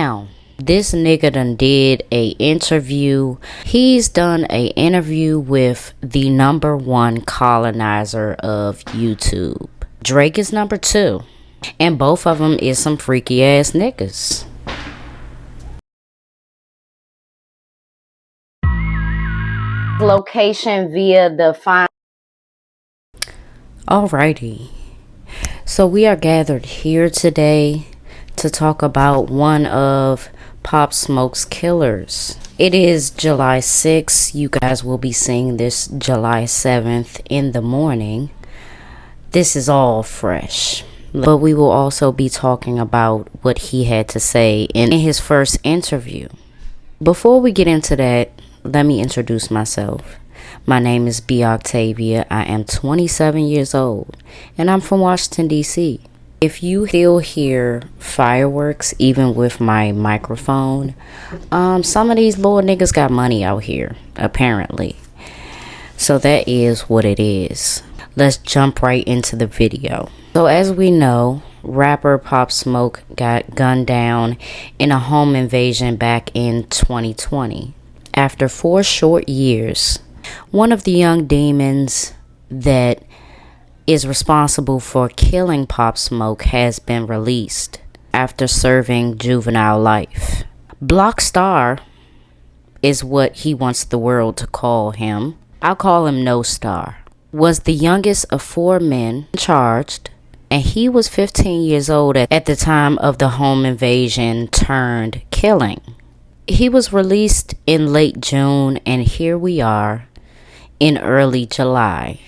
Now, this nigga done did a interview. He's done a interview with the #1 colonizer of YouTube. Drake is #2. And both of them is some freaky ass niggas. Location via the fine. Alrighty. So we are gathered here today to talk about one of Pop Smoke's killers. It is July 6th. You guys will be seeing this July 7th in the morning. This is all fresh. But we will also be talking about what he had to say in his first interview. Before we get into that, let me introduce myself. My name is B. Octavia. I am 27 years old, and I'm from Washington, D.C. If you still hear fireworks, even with my microphone, some of these little niggas got money out here, apparently. So that is what it is. Let's jump right into the video. So as we know, rapper Pop Smoke got gunned down in a home invasion back in 2020. After 4 short years, one of the young demons that is responsible for killing Pop Smoke has been released after serving juvenile life. place.After is what he wants the world to call him. I'll call him No Star. Was the youngest of 4 men charged, and he was 15 years old at the time of the home invasion turned killing. He was released in late June, and here we are in early July.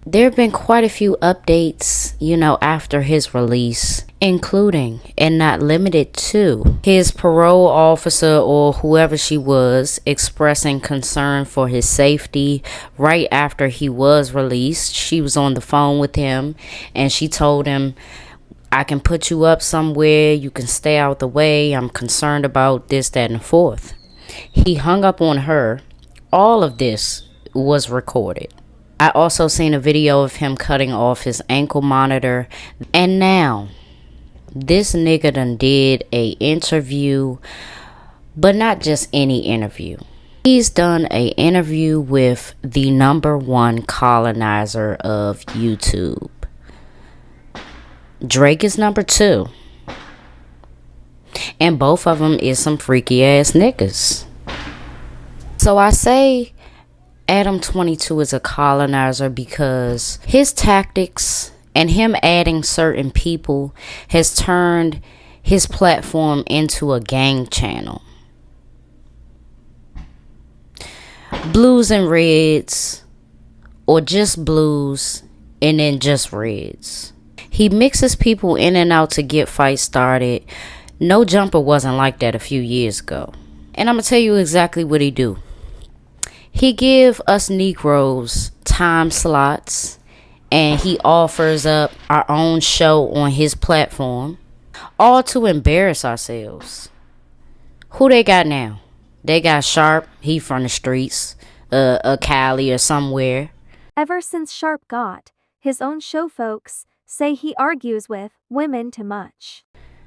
There have been quite a few updates, after his release, including and not limited to his parole officer or whoever she was expressing concern for his safety right after he was released. She was on the phone with him and she told him, I can put you up somewhere, you can stay out the way, I'm concerned about this, that, and the fourth. He hung up on her. All of this was recorded. I also seen a video of him cutting off his ankle monitor. And now, this nigga done did a interview, but not just any interview. He's done a interview with the #1 colonizer of YouTube. Drake is #2. And both of them is some freaky ass niggas. So I say Adam22 is a colonizer because his tactics and him adding certain people has turned his platform into a gang channel. Blues and reds, or just blues and then just reds. He mixes people in and out to get fights started. No Jumper wasn't like that a few years ago. And I'm going to tell you exactly what he do. He give us Negroes time slots, and he offers up our own show on his platform, all to embarrass ourselves. Who they got now? They got Sharp, he from the streets, Cali or somewhere. Ever since Sharp got his own show, folks say he argues with women too much.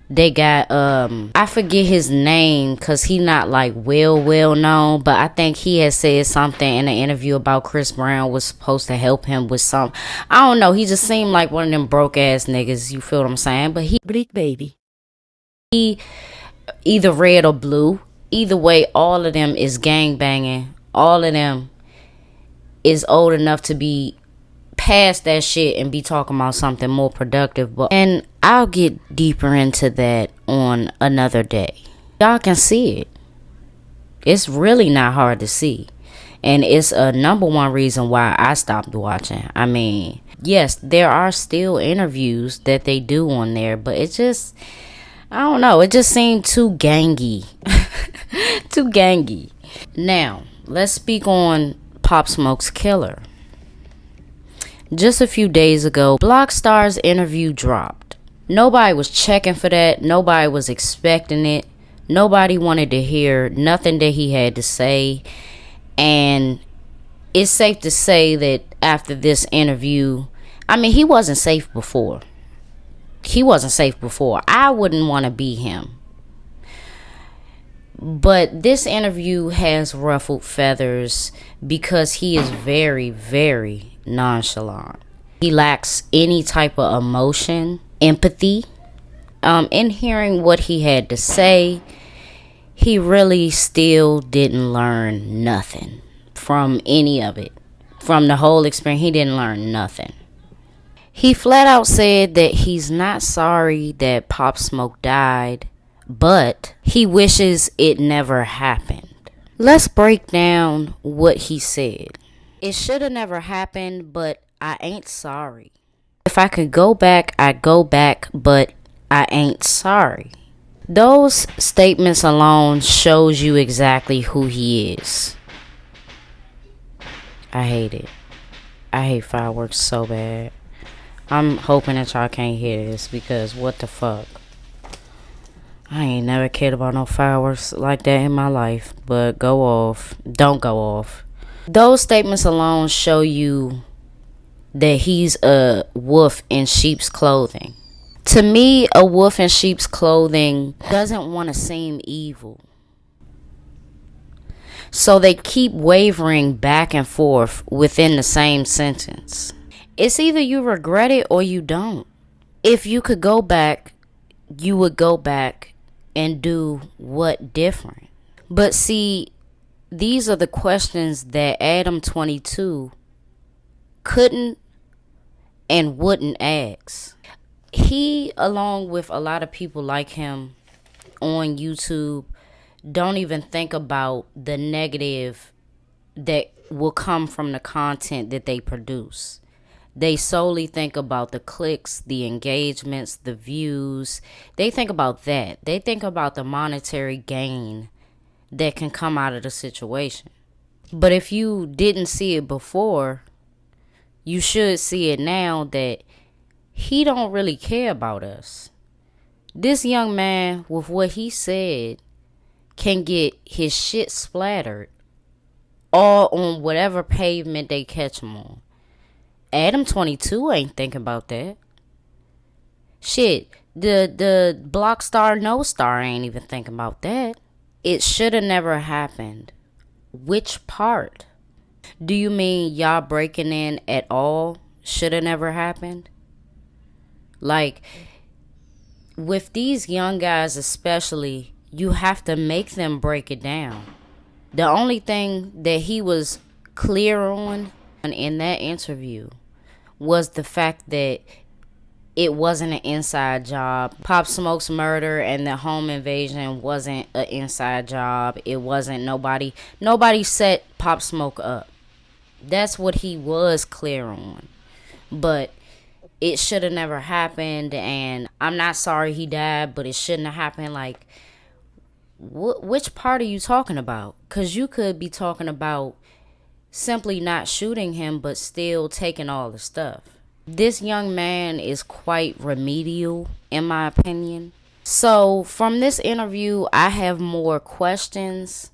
They got I forget his name because he not like well known, but I think he had said something in an interview about Chris Brown was supposed to help him with some, I don't know, he just seemed like one of them broke ass niggas, you feel what I'm saying? But he bleak baby. He either red or blue, either way, all of them is gang banging. All of them is old enough to be past that shit and be talking about something more productive. And I'll get deeper into that on another day. Y'all can see it. It's really not hard to see. And it's a #1 reason why I stopped watching. I mean, yes, there are still interviews that they do on there, but it just, I don't know, it just seemed too gangy. Too gangy. Now, let's speak on Pop Smoke's killer. Just a few days ago, place.After's interview dropped. Nobody was checking for that. Nobody was expecting it. Nobody wanted to hear nothing that he had to say. And it's safe to say that after this interview, I mean, he wasn't safe before. He wasn't safe before. I wouldn't want to be him. But this interview has ruffled feathers because he is very, very nonchalant. He lacks any type of emotion, empathy. In hearing what he had to say, he really still didn't learn nothing from any of it. From the whole experience, he didn't learn nothing. He flat out said that he's not sorry that Pop Smoke died, but he wishes it never happened. Let's break down what he said. It should have never happened, but I ain't sorry. If I could go back, I'd go back, but I ain't sorry. Those statements alone shows you exactly who he is. I hate it. I hate fireworks so bad. I'm hoping that y'all can't hear this because what the fuck. I ain't never cared about no fireworks like that in my life. But go off. Don't go off. Those statements alone show you that he's a wolf in sheep's clothing. To me, a wolf in sheep's clothing doesn't want to seem evil. So they keep wavering back and forth within the same sentence. It's either you regret it or you don't. If you could go back, you would go back and do what different? But see, these are the questions that Adam22 couldn't and wouldn't ask. He, along with a lot of people like him on YouTube, don't even think about the negative that will come from the content that they produce. They solely think about the clicks, the engagements, the views. They think about that. They think about the monetary gain that can come out of the situation. But if you didn't see it before, you should see it now that he don't really care about us. This young man, with what he said, can get his shit splattered all on whatever pavement they catch him on. Adam22 ain't thinking about that. Shit, the block star no star ain't even thinking about that. It should have never happened. Which part? Do you mean y'all breaking in at all should have never happened? Like, with these young guys especially, you have to make them break it down. The only thing that he was clear on in that interview was the fact that it wasn't an inside job. Pop Smoke's murder and the home invasion wasn't an inside job. It wasn't nobody set Pop Smoke up. That's what he was clear on. But it should have never happened, and I'm not sorry he died, but it shouldn't have happened. Like, which part are you talking about? Because you could be talking about simply not shooting him, but still taking all the stuff. This young man is quite remedial, in my opinion. So, from this interview, I have more questions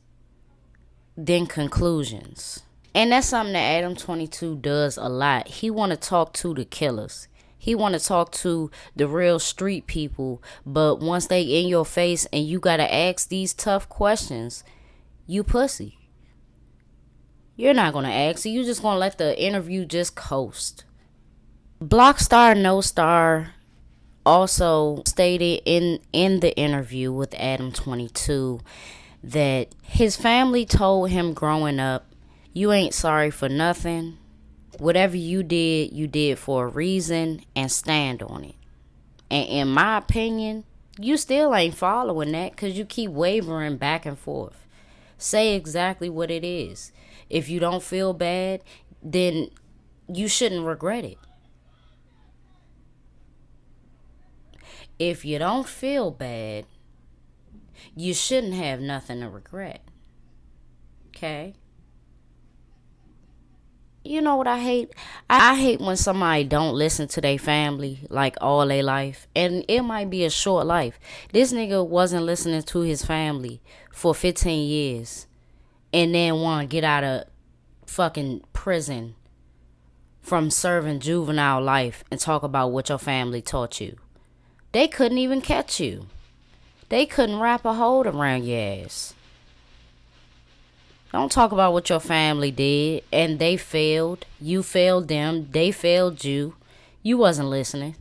than conclusions. And that's something that Adam22 does a lot. He want to talk to the killers. He want to talk to the real street people. But once they in your face and you got to ask these tough questions, you pussy. You're not going to ask it. You're just going to let the interview just coast. Block Star No Star also stated in the interview with Adam22 that his family told him growing up, you ain't sorry for nothing. Whatever you did for a reason, and stand on it. And in my opinion, you still ain't following that because you keep wavering back and forth. Say exactly what it is. If you don't feel bad, then you shouldn't regret it. If you don't feel bad, you shouldn't have nothing to regret. Okay? You know what I hate? I hate when somebody don't listen to their family like all their life. And it might be a short life. This nigga wasn't listening to his family for 15 years. And then want to get out of fucking prison from serving juvenile life and talk about what your family taught you. They couldn't even catch you. They couldn't wrap a hold around your ass. Don't talk about what your family did and they failed. You failed them. They failed you. You wasn't listening.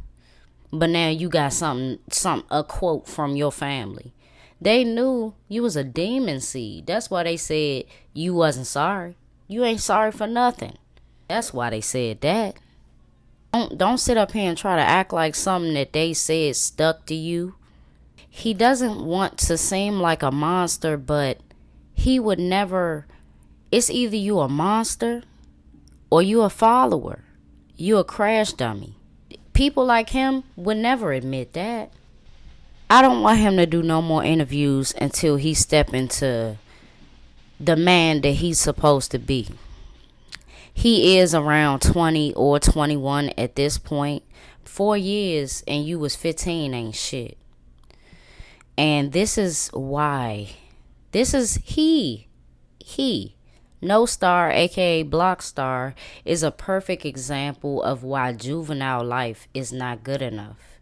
But now you got a quote from your family. They knew you was a demon seed. That's why they said you wasn't sorry. You ain't sorry for nothing. That's why they said that. Don't sit up here and try to act like something that they said stuck to you. He doesn't want to seem like a monster, but he would never. It's either you a monster or you a follower. You a crash dummy. People like him would never admit that. I don't want him to do no more interviews until he step into the man that he's supposed to be. He is around 20 or 21 at this point. 4 years and you was 15 ain't shit. And this is why. This is he. No Star, aka Block Star, is a perfect example of why juvenile life is not good enough.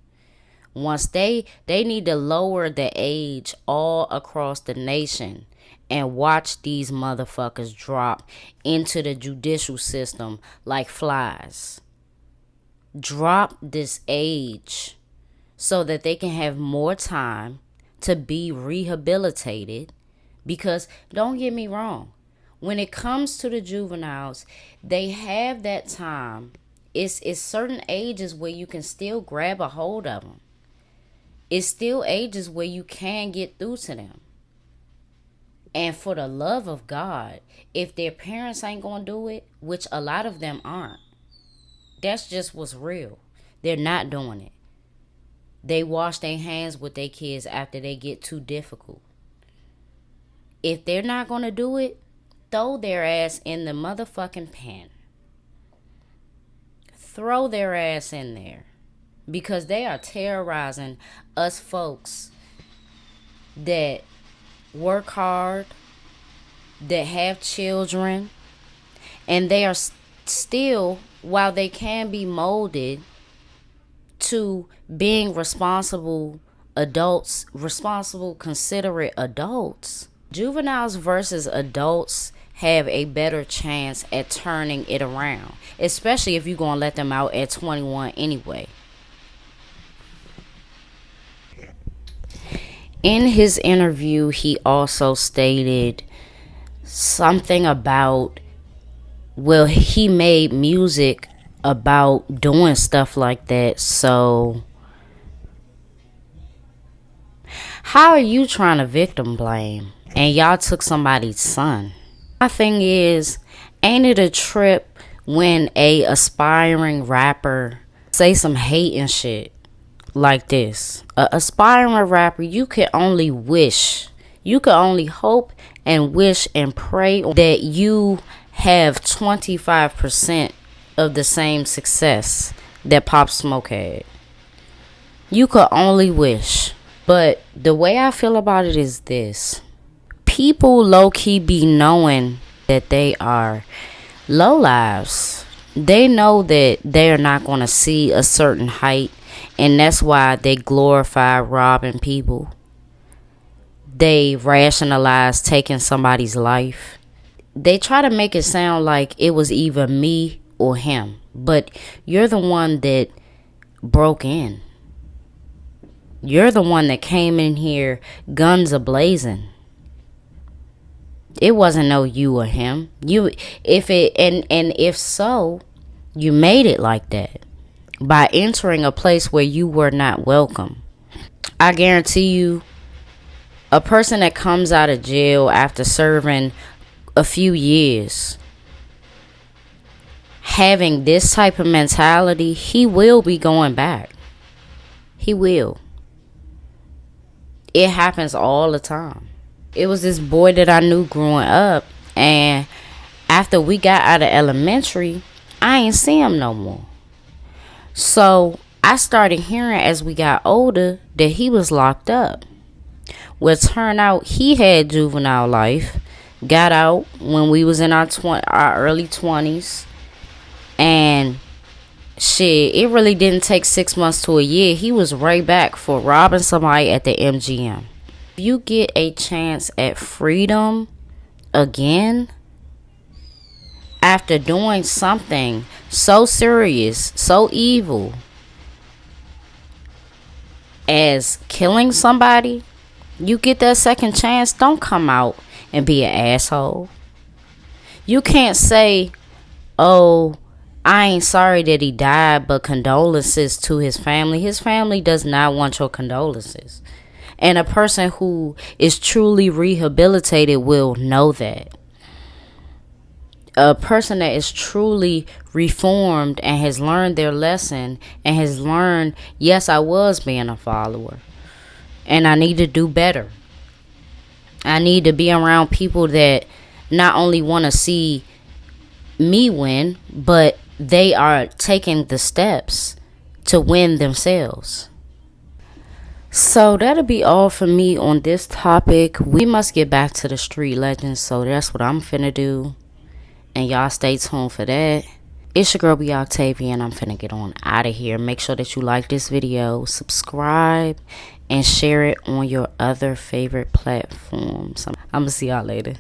Once they need to lower the age all across the nation and watch these motherfuckers drop into the judicial system like flies. Drop this age so that they can have more time to be rehabilitated. Because don't get me wrong, when it comes to the juveniles, they have that time. It's certain ages where you can still grab a hold of them. It's still ages where you can get through to them. And for the love of God, if their parents ain't gonna do it, which a lot of them aren't, that's just what's real. They're not doing it. They wash their hands with their kids after they get too difficult. If they're not gonna do it, throw their ass in the motherfucking pen. Throw their ass in there. Because they are terrorizing us folks that work hard, that have children, and they are still, while they can be molded to being responsible adults, responsible, considerate adults, juveniles versus adults have a better chance at turning it around, especially if you're going to let them out at 21 anyway. In his interview, he also stated something about, well, he made music about doing stuff like that. So how are you trying to victim blame and y'all took somebody's son? My thing is, ain't it a trip when a aspiring rapper say some hating shit like this? A aspiring rapper, you can only wish, you can only hope and wish and pray that you have 25% of the same success that Pop Smoke had. You could only wish. But the way I feel about it is this: people low-key be knowing that they are low lives. They know that they're not going to see a certain height, and that's why they glorify robbing people. They rationalize taking somebody's life. They try to make it sound like it was either me or him, but you're the one that broke in. You're the one that came in here guns a-blazing. It wasn't no you or him. If so, you made it like that by entering a place where you were not welcome. I guarantee you, a person that comes out of jail after serving a few years, having this type of mentality, he will be going back. He will. It happens all the time. It was this boy that I knew growing up, and after we got out of elementary, I ain't see him no more. So I started hearing as we got older that he was locked up. Well, it turned out he had juvenile life, got out when we was in our early 20s, and Shit, it really didn't take 6 months to a year. He was right back for robbing somebody at the MGM. If you get a chance at freedom again after doing something so serious, so evil as killing somebody, you get that second chance, don't come out and be an asshole. You can't say, oh, I ain't sorry that he died, but condolences to his family. His family does not want your condolences. And a person who is truly rehabilitated will know that. A person that is truly reformed and has learned their lesson and has learned, yes, I was being a follower and I need to do better. I need to be around people that not only want to see me win, but they are taking the steps to win themselves. So that'll be all for me on this topic. We must get back to the street legends, so that's what I'm finna do. And y'all stay tuned for that. It's your girl B Octavia, and I'm finna get on out of here. Make sure that you like this video, subscribe, and share it on your other favorite platforms. I'm gonna see y'all later.